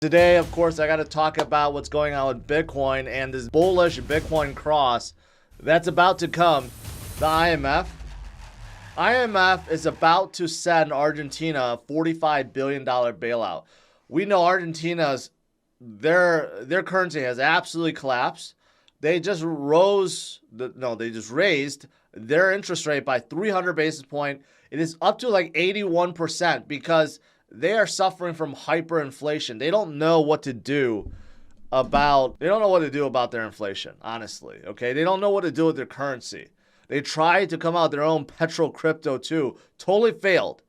Today, of course, I got to talk about what's going on with Bitcoin and this bullish Bitcoin cross that's about to come. The IMF. IMF is about to send Argentina a $45 billion bailout. We know Argentina's their currency has absolutely collapsed. They just raised their interest rate by 300 basis points. It is up to like 81% because they are suffering from hyperinflation. They don't know what to do about their inflation, honestly. Okay? They don't know what to do with their currency. They tried to come out with their own petro crypto too. Totally failed.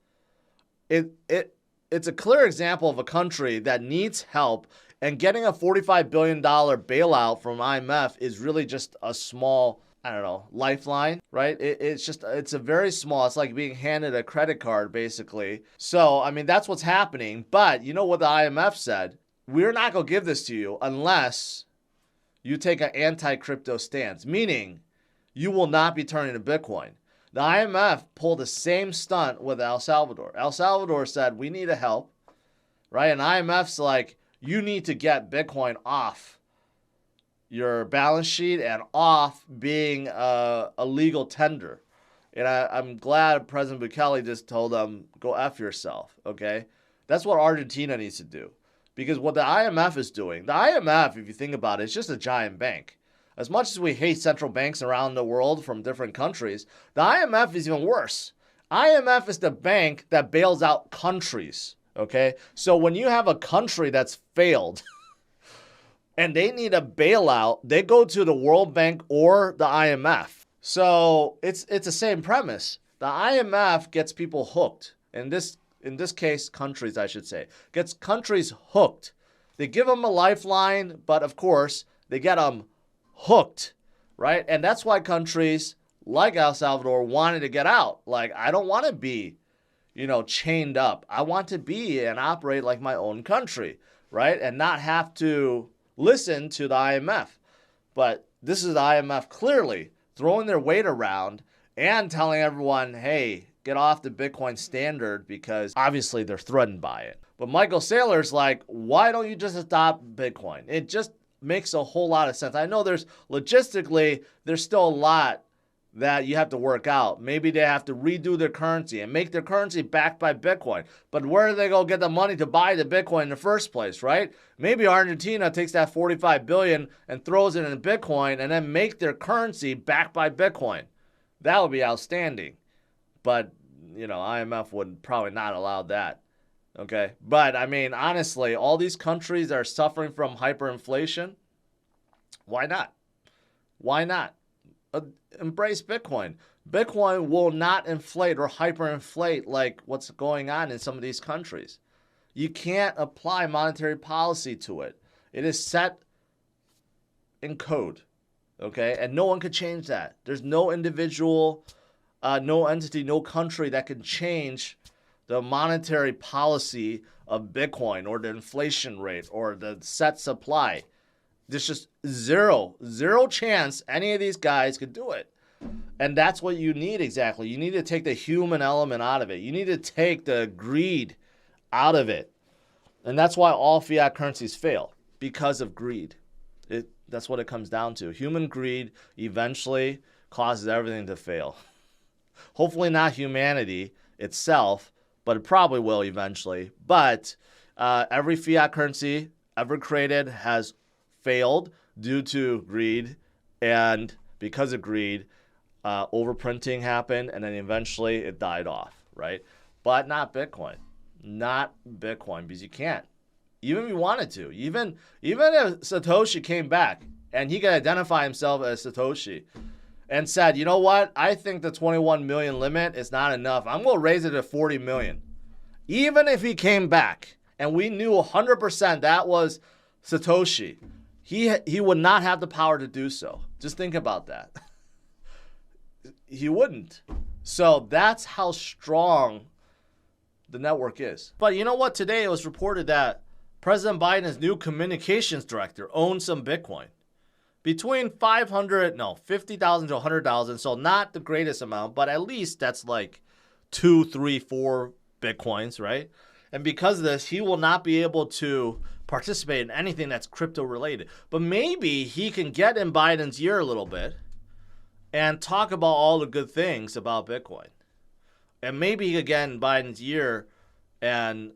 It's a clear example of a country that needs help, and getting a $45 billion bailout from IMF is really just a small, lifeline, right? It's a very small, it's like being handed a credit card, basically. So, that's what's happening. But you know what the IMF said? We're not going to give this to you unless you take an anti-crypto stance, meaning you will not be turning to Bitcoin. The IMF pulled the same stunt with El Salvador. El Salvador said, we need help, right? And IMF's like, you need to get Bitcoin off your balance sheet and off being a legal tender. And I'm glad President Bukele just told them, go F yourself, okay? That's what Argentina needs to do. Because what the IMF is doing, the IMF, if you think about it, is just a giant bank. As much as we hate central banks around the world from different countries, the IMF is even worse. IMF is the bank that bails out countries, okay? So when you have a country that's failed and they need a bailout, they go to the World Bank or the IMF. So it's the same premise. The IMF gets people hooked. In this case, countries, I should say. Gets countries hooked. They give them a lifeline, but of course, they get them hooked, right? And that's why countries like El Salvador wanted to get out. Like, I don't want to be, chained up. I want to be and operate like my own country, right? And not have to listen to the IMF. But this is the IMF clearly throwing their weight around and telling everyone, hey, get off the Bitcoin standard, because obviously they're threatened by it. But Michael Saylor's like, why don't you just adopt Bitcoin? It just makes a whole lot of sense. I know there's still a lot that you have to work out. Maybe they have to redo their currency and make their currency backed by Bitcoin. But where do they go get the money to buy the Bitcoin in the first place, right? Maybe Argentina takes that $45 billion and throws it in Bitcoin and then make their currency backed by Bitcoin. That would be outstanding. But, IMF would probably not allow that. Okay, but honestly, all these countries that are suffering from hyperinflation, why not? Why not? Embrace Bitcoin. Bitcoin will not inflate or hyperinflate like what's going on in some of these countries. You can't apply monetary policy to it. It is set in code, okay? And no one could change that. There's no individual, no entity, no country that can change the monetary policy of Bitcoin or the inflation rate or the set supply. There's just zero chance any of these guys could do it. And that's what you need exactly. You need to take the human element out of it. You need to take the greed out of it. And that's why all fiat currencies fail, because of greed. That's what it comes down to. Human greed eventually causes everything to fail. Hopefully not humanity itself, but it probably will eventually. But every fiat currency ever created has failed due to greed. And because of greed, overprinting happened, and then eventually it died off, right? But not Bitcoin. Not Bitcoin, because you can't. Even if you wanted to. Even if Satoshi came back and he could identify himself as Satoshi and said, you know what, I think the 21 million limit is not enough. I'm going to raise it to 40 million. Even if he came back and we knew 100% that was Satoshi, he would not have the power to do so. Just think about that. He wouldn't. So that's how strong the network is. But you know what? Today it was reported that President Biden's new communications director owns some Bitcoin. Between 50,000 to 100,000. So not the greatest amount, but at least that's like 2, 3, 4 Bitcoins, right? And because of this, he will not be able to participate in anything that's crypto related. But maybe he can get in Biden's ear a little bit and talk about all the good things about Bitcoin. And maybe he could get in Biden's ear and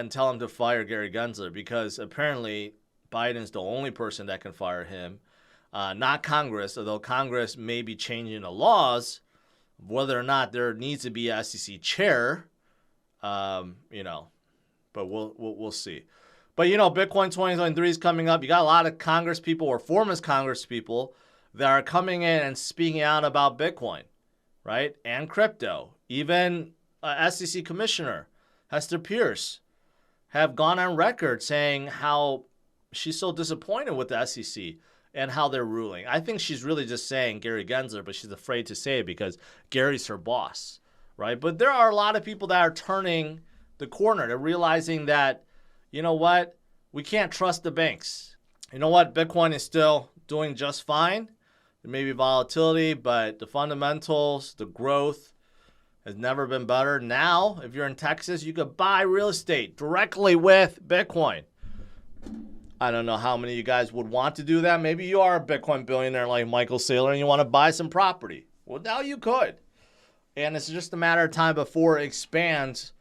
tell him to fire Gary Gensler, because apparently Biden's the only person that can fire him, not Congress, although Congress may be changing the laws, whether or not there needs to be a SEC chair, but we'll see. But, Bitcoin 2023 is coming up. You got a lot of Congress people or former Congress people that are coming in and speaking out about Bitcoin, right? And crypto. Even SEC Commissioner Hester Pierce have gone on record saying how she's so disappointed with the SEC and how they're ruling. I think she's really just saying Gary Gensler, but she's afraid to say it because Gary's her boss, right? But there are a lot of people that are turning the corner. They're realizing that, you know what? We can't trust the banks. You know what? Bitcoin is still doing just fine. There may be volatility, but the fundamentals, the growth has never been better. Now, if you're in Texas, you could buy real estate directly with Bitcoin. I don't know how many of you guys would want to do that. Maybe you are a Bitcoin billionaire like Michael Saylor and you want to buy some property. Well, now you could. And it's just a matter of time before it expands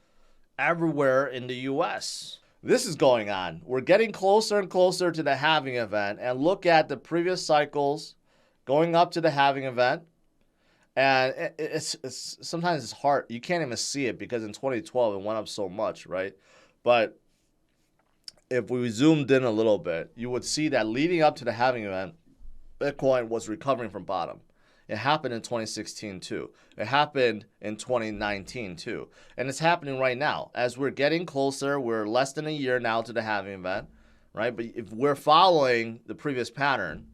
everywhere in the U.S. This is going on. We're getting closer and closer to the halving event. And look at the previous cycles going up to the halving event. And it's sometimes it's hard. You can't even see it because in 2012 it went up so much, right? But if we zoomed in a little bit, you would see that leading up to the halving event, Bitcoin was recovering from bottom. It happened in 2016 too. It happened in 2019 too. And it's happening right now. As we're getting closer, we're less than a year now to the halving event, right? But if we're following the previous pattern,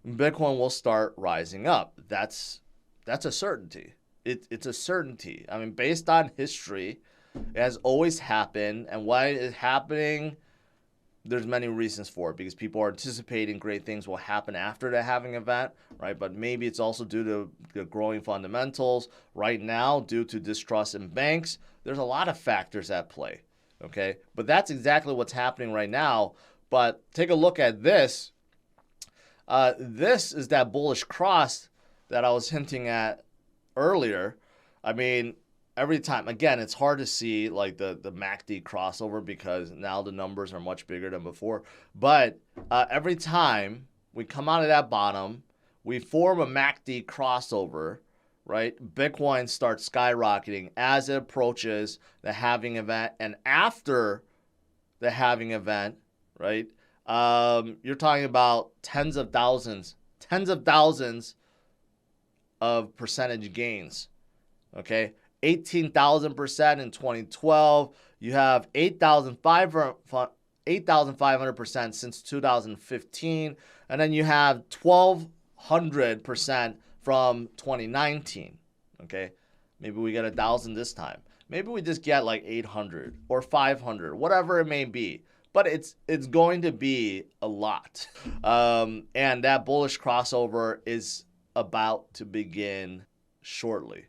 Bitcoin will start rising up. That's a certainty. It's a certainty. I mean, based on history, it has always happened. And why it's happening, there's many reasons for it, because people are anticipating great things will happen after the halving event, right? But maybe it's also due to the growing fundamentals. Right now, due to distrust in banks, there's a lot of factors at play, okay? But that's exactly what's happening right now. But take a look at this. This is that bullish cross that I was hinting at earlier. I mean, every time, again, it's hard to see like the MACD crossover because now the numbers are much bigger than before. But every time we come out of that bottom, we form a MACD crossover, right? Bitcoin starts skyrocketing as it approaches the halving event. And after the halving event, right, you're talking about tens of thousands of percentage gains, okay? 18,000% in 2012. You have 8,500% since 2015. And then you have 1,200% from 2019, okay? Maybe we get 1,000 this time. Maybe we just get like 800 or 500, whatever it may be. But it's going to be a lot. And that bullish crossover is about to begin shortly.